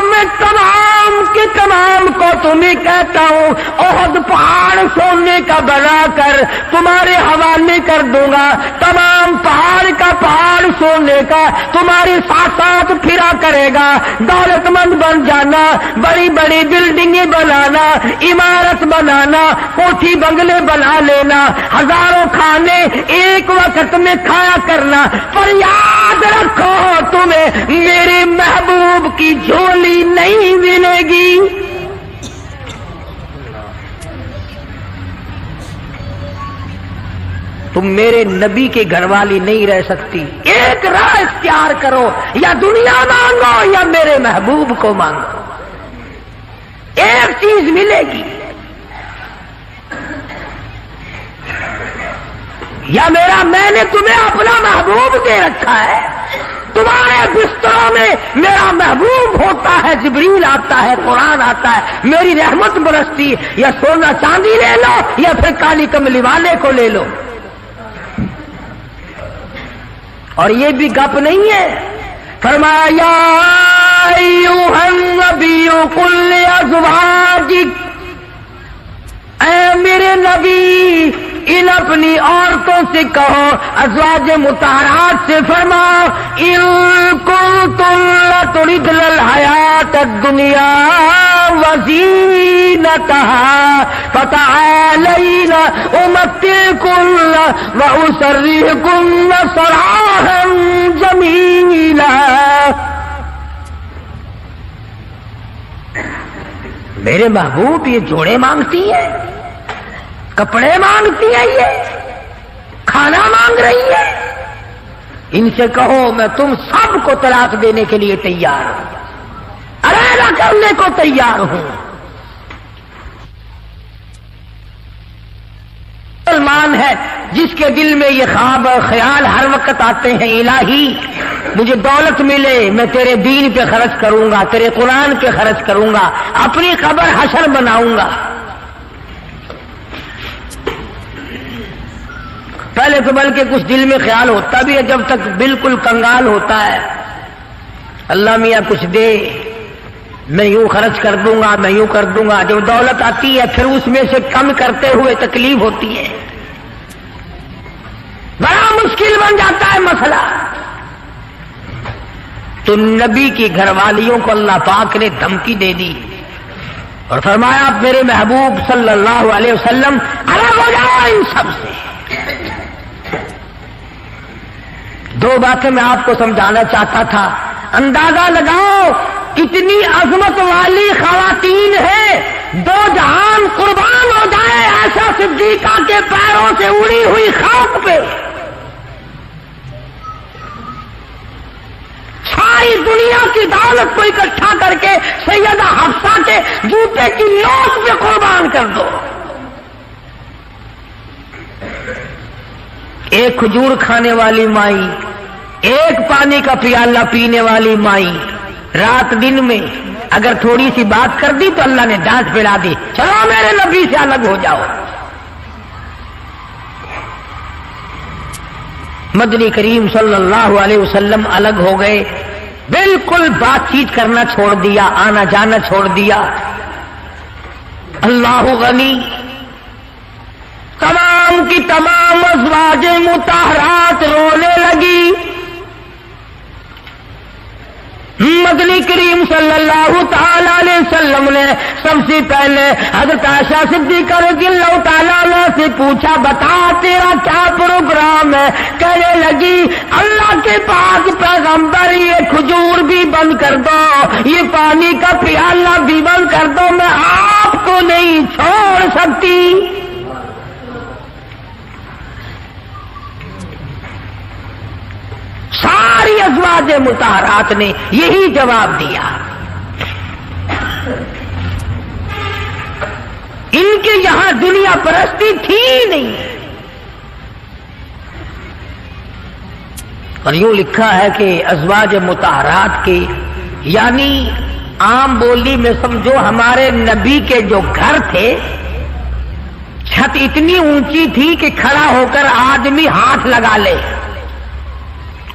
میں تمام کے تمام کو تمہیں کہتا ہوں احد پہاڑ سونے کا بنا کر تمہارے حوالے کر دوں گا، تمام پہاڑ کا پہاڑ سونے کا تمہارے ساتھ ساتھ پھرا کرے گا، دولت مند بن جانا، بڑی بڑی بلڈنگیں بنانا، عمارت بنانا، کوٹھی بنگلے بنا لینا، ہزاروں کھانے ایک وقت میں کھایا کرنا، پر یاد رکھو تمہیں میرے محبوب کی جھولی نہیں ملے گی۔ تم میرے نبی کے گھر والی نہیں رہ سکتی، ایک راہ اختیار کرو، یا دنیا مانگو یا میرے محبوب کو مانگو، ایک چیز ملے گی، یا میں نے تمہیں اپنا محبوب دے رکھا ہے، تمہارے بستروں میں میرا محبوب ہوتا ہے، جبریل آتا ہے، قرآن آتا ہے، میری رحمت برستی ہے، یا سونا چاندی لے لو یا پھر کالی کملی والے کو لے لو۔ اور یہ بھی گپ نہیں ہے، فرمایا ایھا النبی قل لازواجک، اے میرے نبی ان اپنی عورتوں سے کہو، ازواج مطہرات سے فرماؤ، ان کنتم لتردن الحیات الدنیا وزینتہا فتعالین امتعکن واسرحکن سراحا جمیلا۔ میرے محبوب یہ جوڑے مانگتی ہے، کپڑے مانگتی ہے، یہ کھانا مانگ رہی ہے، ان سے کہو میں تم سب کو طلاق دینے کے لیے تیار ہوں، علیحدہ کرنے کو تیار ہوں۔ مسلمان ہے جس کے دل میں یہ خواب اور خیال ہر وقت آتے ہیں، الہی مجھے دولت ملے، میں تیرے دین پہ خرچ کروں گا، تیرے قرآن پہ خرچ کروں گا، اپنی قبر حشر بناؤں گا۔ پہلے تو بلکہ کچھ دل میں خیال ہوتا بھی ہے، جب تک بالکل کنگال ہوتا ہے، اللہ میاں کچھ دے، میں یوں خرچ کر دوں گا، میں یوں کر دوں گا۔ جب دولت آتی ہے پھر اس میں سے کم کرتے ہوئے تکلیف ہوتی ہے، بڑا مشکل بن جاتا ہے مسئلہ۔ تو نبی کی گھر والیوں کو اللہ پاک نے دھمکی دے دی اور فرمایا آپ میرے محبوب صلی اللہ علیہ وسلم الگ ہو جاؤ ان سب سے۔ دو باتیں میں آپ کو سمجھانا چاہتا تھا، اندازہ لگاؤ کتنی عظمت والی خواتین ہیں، دو جہان قربان ہو جائے ایسا صدیقہ کے پیروں سے اڑی ہوئی خاک پہ، ساری دنیا کی دولت کو اکٹھا کر کے سیدہ حفصہ کے جوتے کی نوک پہ قربان کر دو۔ ایک کھجور کھانے والی مائی، ایک پانی کا پیالہ پینے والی مائی، رات دن میں اگر تھوڑی سی بات کر دی تو اللہ نے ڈانٹ پلا دی، چلو میرے نبی سے الگ ہو جاؤ۔ مدنی کریم صلی اللہ علیہ وسلم الگ ہو گئے، بالکل بات چیت کرنا چھوڑ دیا، آنا جانا چھوڑ دیا۔ اللہ غنی، تمام کی تمام ازواج مطہرات رونے لگی۔ مدنی کریم صلی اللہ تعالی علیہ وسلم نے سب سے پہلے حضرت عائشہ صدیقہ رضی اللہ تعالیٰ عنہ سے پوچھا، بتا تیرا کیا پروگرام ہے؟ کہنے لگی اللہ کے پاک پیغمبر یہ کھجور بھی بند کر دو، یہ پانی کا پیالہ بھی بند کر دو، میں آپ کو نہیں چھوڑ سکتی۔ ساری ازواج مطہرات نے یہی جواب دیا۔ ان کے یہاں دنیا پرستی تھی نہیں، اور یوں لکھا ہے کہ ازواج مطہرات کے یعنی عام بولی میں سمجھو ہمارے نبی کے جو گھر تھے، چھت اتنی اونچی تھی کہ کھڑا ہو کر آدمی ہاتھ لگا لے،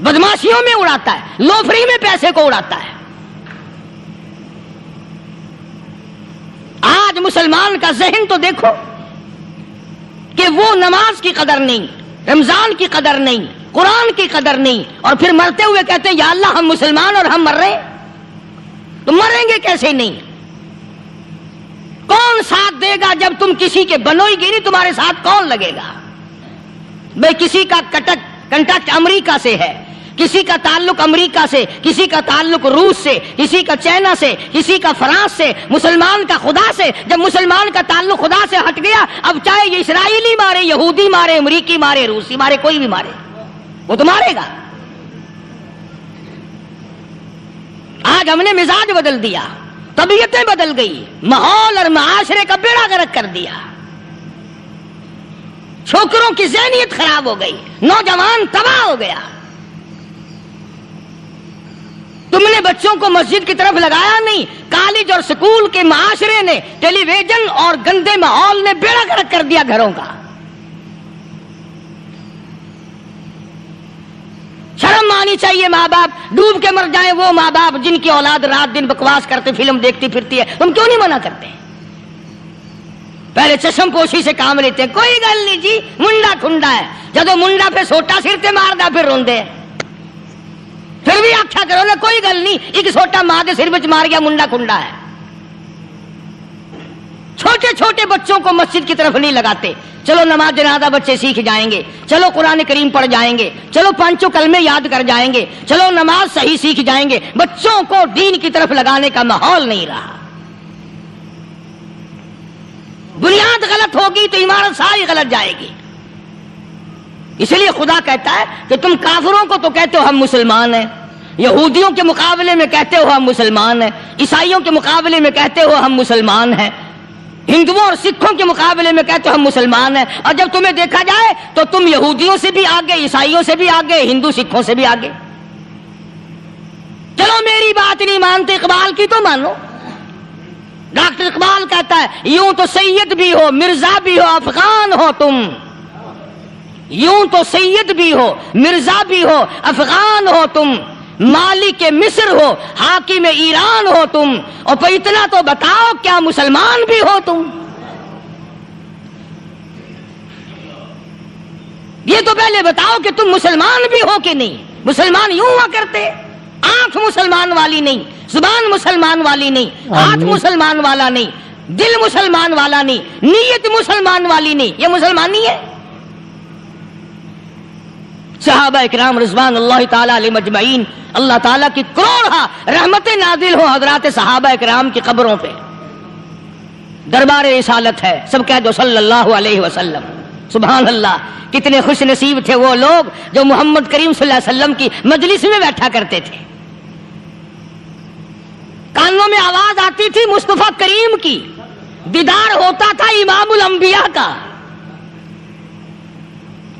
بدماشیوں میں اڑاتا ہے، لوفری میں پیسے کو اڑاتا ہے۔ آج مسلمان کا ذہن تو دیکھو کہ وہ نماز کی قدر نہیں، رمضان کی قدر نہیں، قرآن کی قدر نہیں، اور پھر مرتے ہوئے کہتے ہیں یا اللہ ہم مسلمان اور ہم مر رہے ہیں۔ تو مریں گے کیسے نہیں؟ کون ساتھ دے گا جب تم کسی کے بنو ہی گی نہیں؟ تمہارے ساتھ کون لگے گا؟ بھئی کسی کا کنٹیکٹ امریکہ سے ہے، کسی کا تعلق امریکہ سے، کسی کا تعلق روس سے، کسی کا چائنا سے، کسی کا فرانس سے، مسلمان کا خدا سے۔ جب مسلمان کا تعلق خدا سے ہٹ گیا، اب چاہے یہ اسرائیلی مارے، یہودی مارے، امریکی مارے، روسی مارے، کوئی بھی مارے، وہ تو مارے گا۔ آج ہم نے مزاج بدل دیا، طبیعتیں بدل گئی، ماحول اور معاشرے کا بیڑا غرق کر دیا، چھوکروں کی ذہنیت خراب ہو گئی، نوجوان تباہ ہو گیا۔ تم نے بچوں کو مسجد کی طرف لگایا نہیں، کالج اور سکول کے معاشرے نے، ٹیلی ویژن اور گندے ماحول نے بیڑا غرق کر دیا گھروں کا۔ شرم آنی چاہیے ماں باپ، ڈوب کے مر جائیں وہ ماں باپ جن کی اولاد رات دن بکواس کرتے فلم دیکھتی پھرتی ہے، تم کیوں نہیں منع کرتے؟ پہلے چشم پوشی سے کام لیتے ہیں، کوئی گل نہیں جی منڈا کھنڈا ہے، جدو منڈا پہ سوٹا سر تے ماردا پھر روندے، پھر بھی آکھیا کرو نا کوئی گل نہیں، ایک سوٹا ماں دے سر وچ مار گیا منڈا کھنڈا ہے۔ چھوٹے چھوٹے بچوں کو مسجد کی طرف نہیں لگاتے، چلو نماز جنازہ بچے سیکھ جائیں گے، چلو قرآن کریم پڑھ جائیں گے، چلو پانچوں کلمے یاد کر جائیں گے، چلو نماز صحیح سیکھ جائیں گے، بچوں کو دین کی طرف لگانے کا ماحول نہیں رہا۔ بنیاد غلط ہوگی تو عمارت ساری غلط جائے گی۔ اس لیے خدا کہتا ہے کہ تم کافروں کو تو کہتے ہو ہم مسلمان ہیں، یہودیوں کے مقابلے میں کہتے ہو ہم مسلمان ہیں، عیسائیوں کے مقابلے میں کہتے ہو ہم مسلمان ہیں، ہندوؤں اور سکھوں کے مقابلے میں کہتے ہو ہم مسلمان ہیں، اور جب تمہیں دیکھا جائے تو تم یہودیوں سے بھی آگے، عیسائیوں سے بھی آگے، ہندو سکھوں سے بھی آگے۔ چلو میری بات نہیں مانتے اقبال کی تو مانو۔ ڈاکٹر اقبال کہتا ہے یوں تو سید بھی ہو، مرزا بھی ہو، افغان ہو تم، یوں تو سید بھی ہو، مرزا بھی ہو، افغان ہو تم، مالک مصر ہو، حاکم ایران ہو تم، اور پھر اتنا تو بتاؤ کیا مسلمان بھی ہو تم؟ یہ تو پہلے بتاؤ کہ تم مسلمان بھی ہو کہ نہیں۔ مسلمان یوں ہوا کرتے، آنکھ مسلمان والی نہیں، زبان مسلمان والی نہیں، ہاتھ مسلمان والا نہیں، دل مسلمان والا نہیں، نیت مسلمان والی نہیں، یہ مسلمان نہیں ہے۔ صحابہ اکرام رضوان اللہ تعالی علیہ مجمعین، اللہ تعالیٰ کی کروڑہ رحمتیں نازل ہو حضرات صحابہ اکرام کی قبروں پہ۔ دربار رسالت ہے، سب کہہ دو صلی اللہ علیہ وسلم۔ سبحان اللہ، کتنے خوش نصیب تھے وہ لوگ جو محمد کریم صلی اللہ علیہ وسلم کی مجلس میں بیٹھا کرتے تھے۔ کانوں میں آواز آتی تھی مصطفیٰ کریم کی، دیدار ہوتا تھا امام الانبیاء کا۔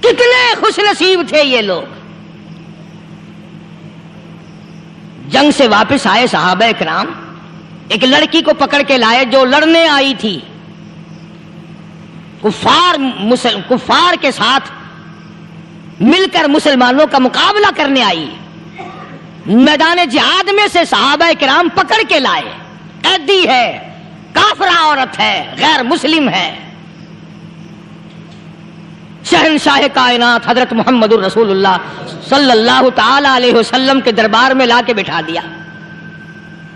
کتنے خوش نصیب تھے یہ لوگ۔ جنگ سے واپس آئے صحابہ کرام، ایک لڑکی کو پکڑ کے لائے جو لڑنے آئی تھی، کفار کے ساتھ مل کر مسلمانوں کا مقابلہ کرنے آئی۔ میدان جہاد میں سے صحابہ کرام پکڑ کے لائے، قیدی ہے، کافرہ عورت ہے، غیر مسلم ہے۔ شہنشاہ کائنات حضرت محمد الرسول اللہ صلی اللہ تعالی علیہ وسلم کے دربار میں لا کے بٹھا دیا۔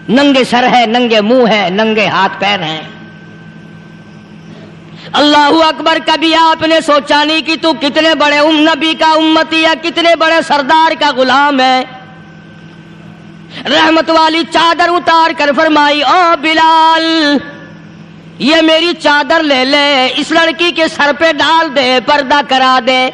ننگے سر ہے، ننگے منہ ہے، ننگے ہاتھ پیر ہیں۔ اللہ اکبر، کبھی آپ نے سوچا نہیں کہ تو کتنے بڑے نبی کا امتی ہے، کتنے بڑے سردار کا غلام ہے؟ رحمت والی چادر اتار کر فرمائی او بلال یہ میری چادر لے لے، اس لڑکی کے سر پہ ڈال دے، پردہ کرا دے۔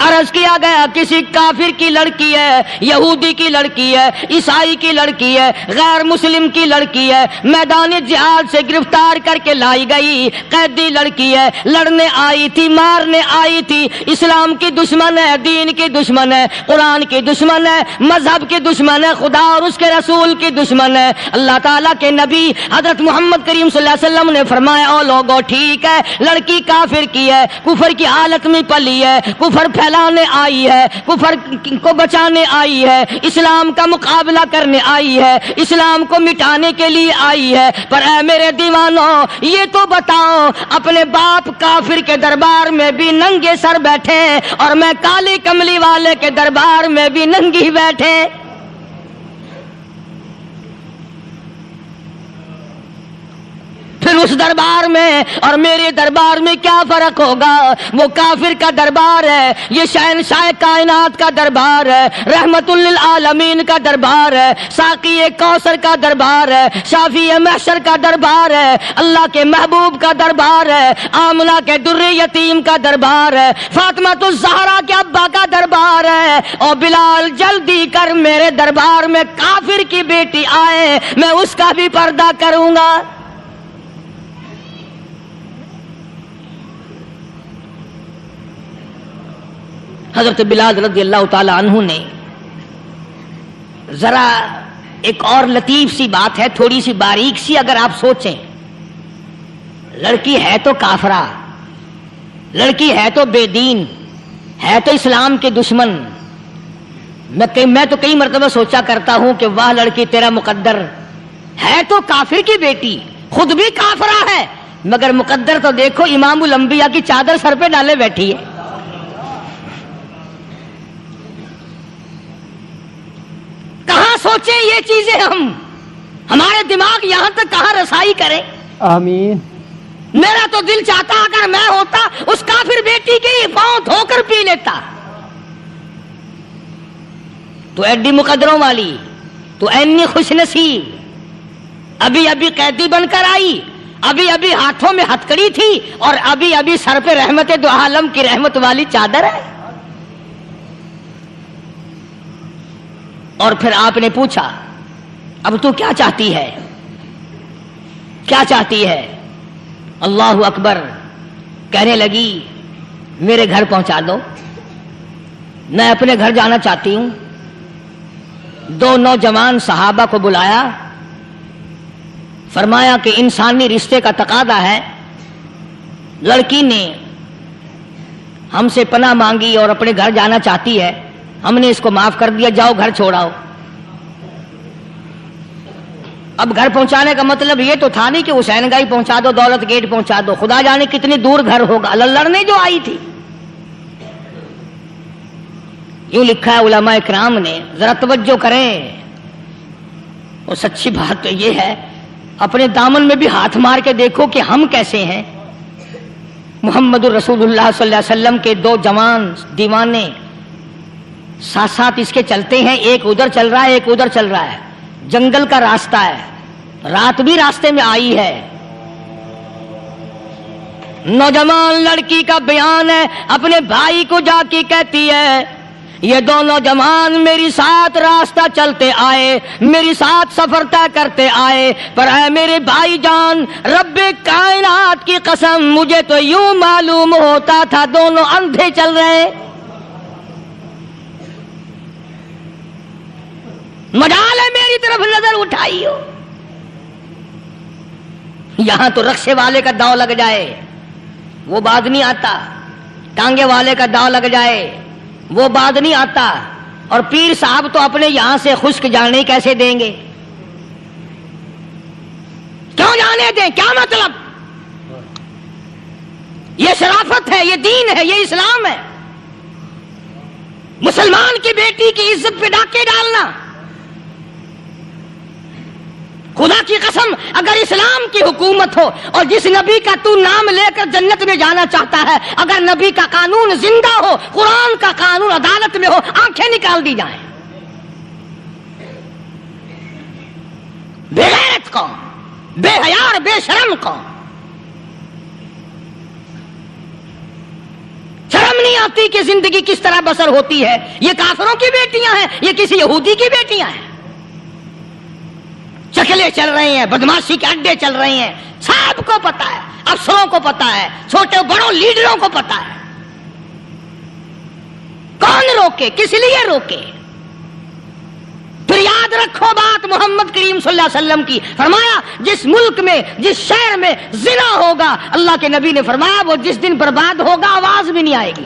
عرض کیا گیا کسی کافر کی لڑکی ہے، یہودی کی لڑکی ہے، عیسائی کی لڑکی ہے، غیر مسلم کی لڑکی ہے، میدان جہاد سے گرفتار کر کے لائی گئی، قیدی لڑکی ہے، لڑنے آئی تھی، مارنے آئی تھی، اسلام کی دشمن ہے، دین کی دشمن ہے، قرآن کی دشمن ہے، مذہب کی دشمن ہے، خدا اور اس کے رسول کی دشمن ہے۔ اللہ تعالیٰ کے نبی حضرت محمد کریم صلی اللہ علیہ وسلم نے فرمایا او لوگو ٹھیک ہے، لڑکی کافر کی ہے، کفر کی حالت میں پلی ہے، کفر پھیلا بلانے آئی ہے, کفر کو بچانے آئی ہے, اسلام کا مقابلہ کرنے آئی ہے, اسلام کو مٹانے کے لیے آئی ہے. پر اے میرے دیوانوں, یہ تو بتاؤ, اپنے باپ کافر کے دربار میں بھی ننگے سر بیٹھے اور میں کالی کملی والے کے دربار میں بھی ننگی بیٹھے. پھر اس دربار میں اور میرے دربار میں کیا فرق ہوگا؟ وہ کافر کا دربار ہے, یہ شہنشاہ کائنات کا دربار ہے, رحمت للعالمین کا دربار ہے, ساقی کوثر کا دربار ہے, شافی محشر کا دربار ہے, اللہ کے محبوب کا دربار ہے, آمنہ کے در یتیم کا دربار ہے, فاطمہ الزہرا کے ابا کا دربار ہے. اور بلال جلدی کر میرے دربار میں کافر کی بیٹی آئے, میں اس کا بھی پردہ کروں گا. حضرت بلال رضی اللہ تعالی عنہ نے ذرا ایک اور لطیف سی بات ہے, تھوڑی سی باریک سی, اگر آپ سوچیں, لڑکی ہے تو کافرہ, لڑکی ہے تو بے دین, ہے تو اسلام کے دشمن. میں تو کئی مرتبہ سوچا کرتا ہوں کہ واہ لڑکی تیرا مقدر, ہے تو کافر کی بیٹی, خود بھی کافرہ ہے, مگر مقدر تو دیکھو امام الانبیاء کی چادر سر پہ ڈالے بیٹھی ہے. کہاں سوچیں یہ چیزیں, ہمارے دماغ یہاں تک کہاں رسائی کرے. آمین. میرا تو دل چاہتا اگر میں ہوتا اس کافر بیٹی کے ہی پاؤں دھو کر پی لیتا. تو ایڈی مقدروں والی, تو اینی خوش نصیب, ابھی ابھی قیدی بن کر آئی, ابھی ابھی ہاتھوں میں ہتکڑی تھی اور ابھی ابھی سر پہ رحمت دو عالم کی رحمت والی چادر ہے. اور پھر آپ نے پوچھا اب تو کیا چاہتی ہے, کیا چاہتی ہے؟ اللہ اکبر. کہنے لگی میرے گھر پہنچا دو, میں اپنے گھر جانا چاہتی ہوں. دو نوجوان صحابہ کو بلایا, فرمایا کہ انسانی رشتے کا تقاضا ہے, لڑکی نے ہم سے پناہ مانگی اور اپنے گھر جانا چاہتی ہے, ہم نے اس کو معاف کر دیا, جاؤ گھر چھوڑاؤ. اب گھر پہنچانے کا مطلب یہ تو تھا نہیں کہ حسین گائی پہنچا دو, دولت گیٹ پہنچا دو, خدا جانے کتنی دور گھر ہوگا, لڑنے جو آئی تھی. یوں لکھا ہے علماء اکرام نے, ذرا توجہ کریں. اور سچی بات تو یہ ہے, اپنے دامن میں بھی ہاتھ مار کے دیکھو کہ ہم کیسے ہیں. محمد الرسول اللہ صلی اللہ علیہ وسلم کے دو جوان دیوانے ساتھ ساتھ اس کے چلتے ہیں, ایک ادھر چل رہا ہے ایک ادھر چل رہا ہے, جنگل کا راستہ ہے, رات بھی راستے میں آئی ہے. نوجوان لڑکی کا بیان ہے, اپنے بھائی کو جا کے کہتی ہے یہ دونوں جوان میری ساتھ راستہ چلتے آئے, میری ساتھ سفر طے کرتے آئے, پر اے میرے بھائی جان, رب کائنات کی قسم مجھے تو یوں معلوم ہوتا تھا دونوں اندھے چل رہے. مجال ہے میری طرف نظر اٹھائی ہو. یہاں تو رکشے والے کا داؤ لگ جائے وہ بعد نہیں آتا, ٹانگے والے کا داؤ لگ جائے وہ بعد نہیں آتا, اور پیر صاحب تو اپنے یہاں سے خشک جانے کیسے دیں گے؟ کیوں جانے دیں, کیا مطلب؟ یہ شرافت ہے, یہ دین ہے, یہ اسلام ہے. مسلمان کی بیٹی کی عزت پہ ڈاکے ڈالنا, خدا کی قسم اگر اسلام کی حکومت ہو اور جس نبی کا تو نام لے کر جنت میں جانا چاہتا ہے, اگر نبی کا قانون زندہ ہو, قرآن کا قانون عدالت میں ہو, آنکھیں نکال دی جائیں. بے غیرت قوم, بے حیا اور بے شرم قوم, شرم نہیں آتی کہ زندگی کس طرح بسر ہوتی ہے. یہ کافروں کی بیٹیاں ہیں, یہ کسی یہودی کی بیٹیاں ہیں. چکلے چل رہے ہیں, بدماشی کے اڈے چل رہے ہیں, سب کو پتا ہے, افسروں کو پتا ہے, چھوٹے بڑوں لیڈروں کو پتا ہے. کون روکے, کس لیے روکے؟ پھر یاد رکھو بات محمد کریم صلی اللہ علیہ وسلم کی, فرمایا جس ملک میں جس شہر میں زنا ہوگا, اللہ کے نبی نے فرمایا وہ جس دن برباد ہوگا آواز بھی نہیں آئے گی.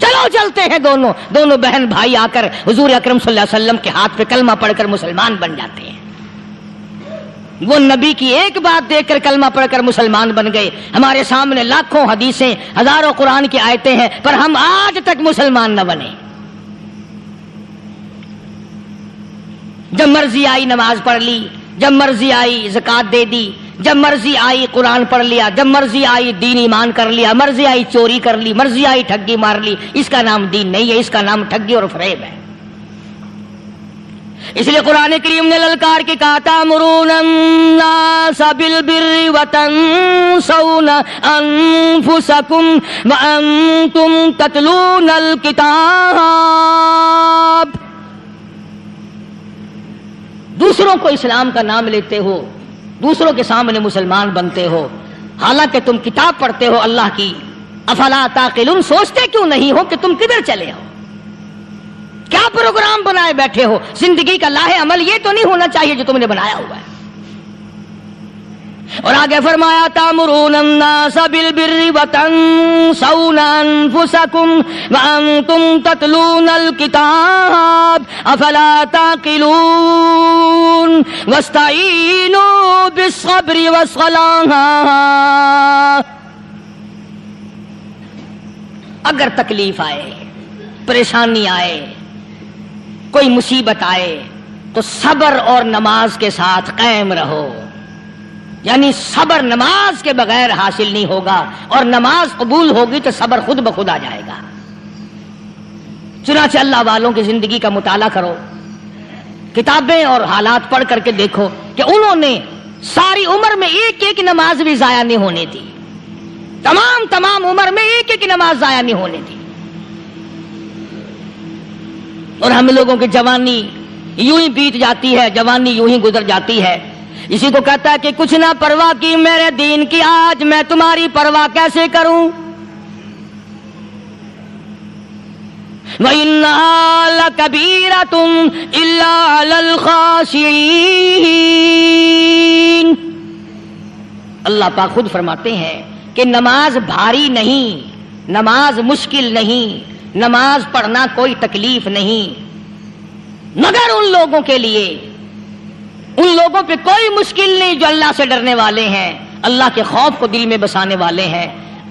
چلو چلتے ہیں دونوں بہن بھائی آ کر حضور اکرم صلی اللہ علیہ وسلم کے ہاتھ پہ کلمہ پڑھ کر مسلمان بن جاتے ہیں. وہ نبی کی ایک بات دیکھ کر کلمہ پڑھ کر مسلمان بن گئے. ہمارے سامنے لاکھوں حدیثیں، ہزاروں قرآن کی آیتیں ہیں، پر ہم آج تک مسلمان نہ بنے. جب مرضی آئی نماز پڑھ لی، جب مرضی آئی زکوٰۃ دے دی، جب مرضی آئی قرآن پڑھ لیا، جب مرضی آئی دین ایمان کر لیا، مرضی آئی چوری کر لی، مرضی آئی ٹھگی مار لی. اس کا نام دین نہیں ہے، اس کا نام ٹھگی اور فریب ہے. اس لیے قرآن کریم نے للکار کے کہا تأمرون الناس بالبر وتنسون انفسکم وانتم تتلون الکتاب. دوسروں کو اسلام کا نام لیتے ہو، دوسروں کے سامنے مسلمان بنتے ہو، حالانکہ تم کتاب پڑھتے ہو اللہ کی. افلا تعقلون، سوچتے کیوں نہیں ہو کہ تم کدھر چلے ہو؟ کیا پروگرام بنائے بیٹھے ہو؟ زندگی کا لاہ عمل یہ تو نہیں ہونا چاہیے جو تم نے بنایا ہوا ہے. اور آگے فرمایا تأمرون الناس بالبر وتنسون انفسکم وانتم تتلون الکتاب افلا تعقلون واستعینوا بالصبر والصلاة. اگر تکلیف آئے، پریشانی آئے، کوئی مصیبت آئے تو صبر اور نماز کے ساتھ قائم رہو. یعنی صبر نماز کے بغیر حاصل نہیں ہوگا، اور نماز قبول ہوگی تو صبر خود بخود آ جائے گا. چنانچہ اللہ والوں کی زندگی کا مطالعہ کرو، کتابیں اور حالات پڑھ کر کے دیکھو کہ انہوں نے ساری عمر میں ایک ایک نماز بھی ضائع نہیں ہونے دی. تمام عمر میں ایک ایک نماز ضائع نہیں ہونے دی. اور ہم لوگوں کی جوانی یوں ہی بیت جاتی ہے، جوانی یوں ہی گزر جاتی ہے. اسی کو کہتا ہے کہ کچھ نہ پرواہ کی میرے دین کی، آج میں تمہاری پرواہ کیسے کروں. وَإِنَّهَا لَكَبِيرَةٌ إِلَّا عَلَى الْخَاشِعِينَ. اللہ پاک خود فرماتے ہیں کہ نماز بھاری نہیں، نماز مشکل نہیں، نماز پڑھنا کوئی تکلیف نہیں، مگر ان لوگوں کے لیے، ان لوگوں پہ کوئی مشکل نہیں جو اللہ سے ڈرنے والے ہیں، اللہ کے خوف کو دل میں بسانے والے ہیں،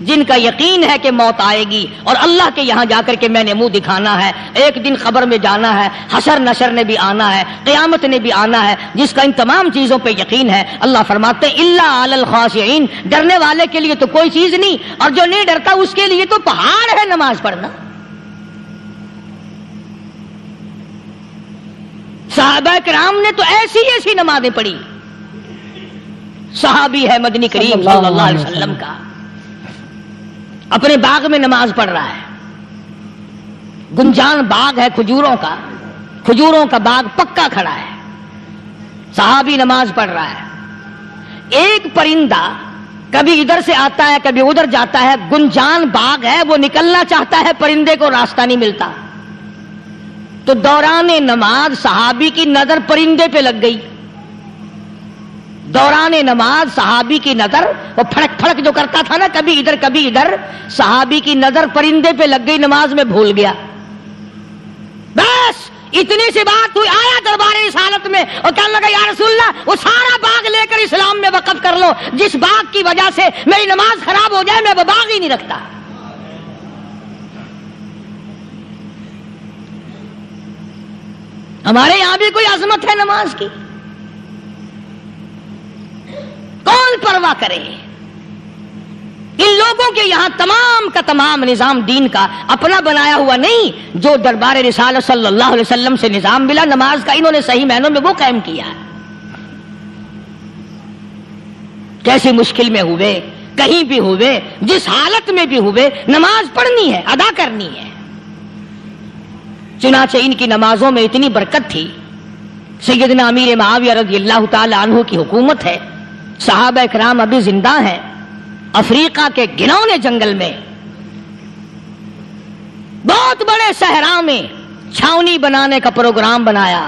جن کا یقین ہے کہ موت آئے گی اور اللہ کے یہاں جا کر کے میں نے منہ دکھانا ہے، ایک دن خبر میں جانا ہے، حشر نشر نے بھی آنا ہے، قیامت نے بھی آنا ہے، جس کا ان تمام چیزوں پہ یقین ہے. اللہ فرماتے ہیں الا علی الخاشعین، ڈرنے والے کے لیے تو کوئی چیز نہیں، اور جو نہیں ڈرتا اس کے لیے تو پہاڑ ہے نماز پڑھنا. صحابہ کرام نے تو ایسی ایسی نمازیں پڑھی. صحابی ہے مدنی کریم صلی اللہ علیہ وسلم کا، اپنے باغ میں نماز پڑھ رہا ہے. گنجان باغ ہے کھجوروں کا باغ پکا کھڑا ہے. صحابی نماز پڑھ رہا ہے. ایک پرندہ کبھی ادھر سے آتا ہے کبھی ادھر جاتا ہے. گنجان باغ ہے، وہ نکلنا چاہتا ہے، پرندے کو راستہ نہیں ملتا. تو دوران نماز صحابی کی نظر پرندے پہ لگ گئی. دوران نماز صحابی کی نظر، وہ پھڑک پھڑک جو کرتا تھا نا، کبھی ادھر کبھی ادھر، صحابی کی نظر پرندے پہ لگ گئی، نماز میں بھول گیا. بس اتنی سی بات ہوئی، آیا دربار رسالت میں اور کہنے لگا یا رسول اللہ وہ سارا باغ لے کر اسلام میں وقف کر لو، جس باغ کی وجہ سے میری نماز خراب ہو جائے میں وہ باغ ہی نہیں رکھتا. ہمارے یہاں بھی کوئی عظمت ہے نماز کی؟ کون پرواہ کرے؟ ان لوگوں کے یہاں تمام کا تمام نظام دین کا اپنا بنایا ہوا نہیں، جو دربار رسالت صلی اللہ علیہ وسلم سے نظام ملا نماز کا، انہوں نے صحیح معنوں میں وہ قائم کیا. کیسی مشکل میں ہوئے، کہیں بھی ہوئے، جس حالت میں بھی ہوئے، نماز پڑھنی ہے، ادا کرنی ہے. چنانچہ ان کی نمازوں میں اتنی برکت تھی. سیدنا امیر معاویہ رضی اللہ تعالی عنہ کی حکومت ہے، صحابہ کرام ابھی زندہ ہیں. افریقہ کے گھنونے جنگل میں، بہت بڑے صحرا میں چھاونی بنانے کا پروگرام بنایا.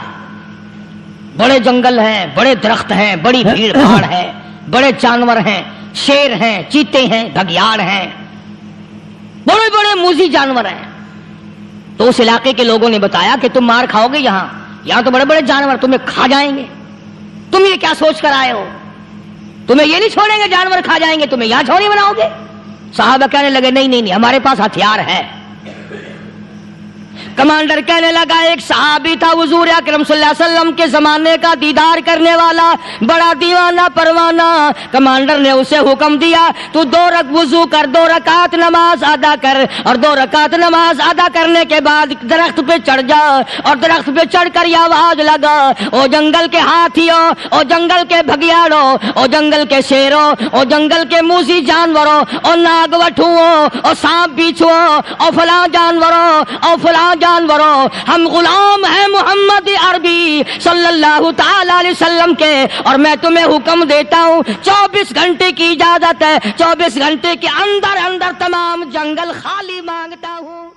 بڑے جنگل ہیں، بڑے درخت ہیں، بڑی بھیڑ بھاڑ ہے، بڑے جانور ہیں، شیر ہیں، چیتے ہیں، گھگیاڑ ہیں، بڑے بڑے موذی جانور ہیں. تو اس علاقے کے لوگوں نے بتایا کہ تم مار کھاؤ گے، یہاں تو بڑے بڑے جانور تمہیں کھا جائیں گے، تم یہ کیا سوچ کر آئے ہو؟ تمہیں یہ نہیں چھوڑیں گے، جانور کھا جائیں گے، تمہیں یہاں چھوڑی بناؤ گے؟ صحابہ کہنے لگے نہیں ہمارے پاس ہتھیار ہے۔ کمانڈر کہنے لگا، ایک صحابی تھا حضور اکرم صلی اللہ علیہ وسلم کے زمانے کا دیدار کرنے والا، بڑا دیوانہ پروانہ۔ کمانڈر نے اسے حکم دیا تو 2 وضو کر، 2 رکعت نماز ادا کر، اور 2 رکعت نماز ادا کرنے کے بعد درخت پہ چڑھ جا، اور درخت پہ چڑھ کر یہ آواز لگا، او جنگل کے ہاتھیوں، او جنگل کے بھگیاڑوں، او جنگل کے شیروں، او جنگل کے موذی جانوروں، او ناگ وٹھوؤں، او سانپ بیچھوؤں، او فلاں جانوروں، او فلاں جانوروں، ہم غلام ہیں محمد عربی صلی اللہ تعالی علیہ وسلم کے، اور میں تمہیں حکم دیتا ہوں 24 گھنٹے کی اجازت ہے، 24 گھنٹے کے اندر تمام جنگل خالی مانگتا ہوں۔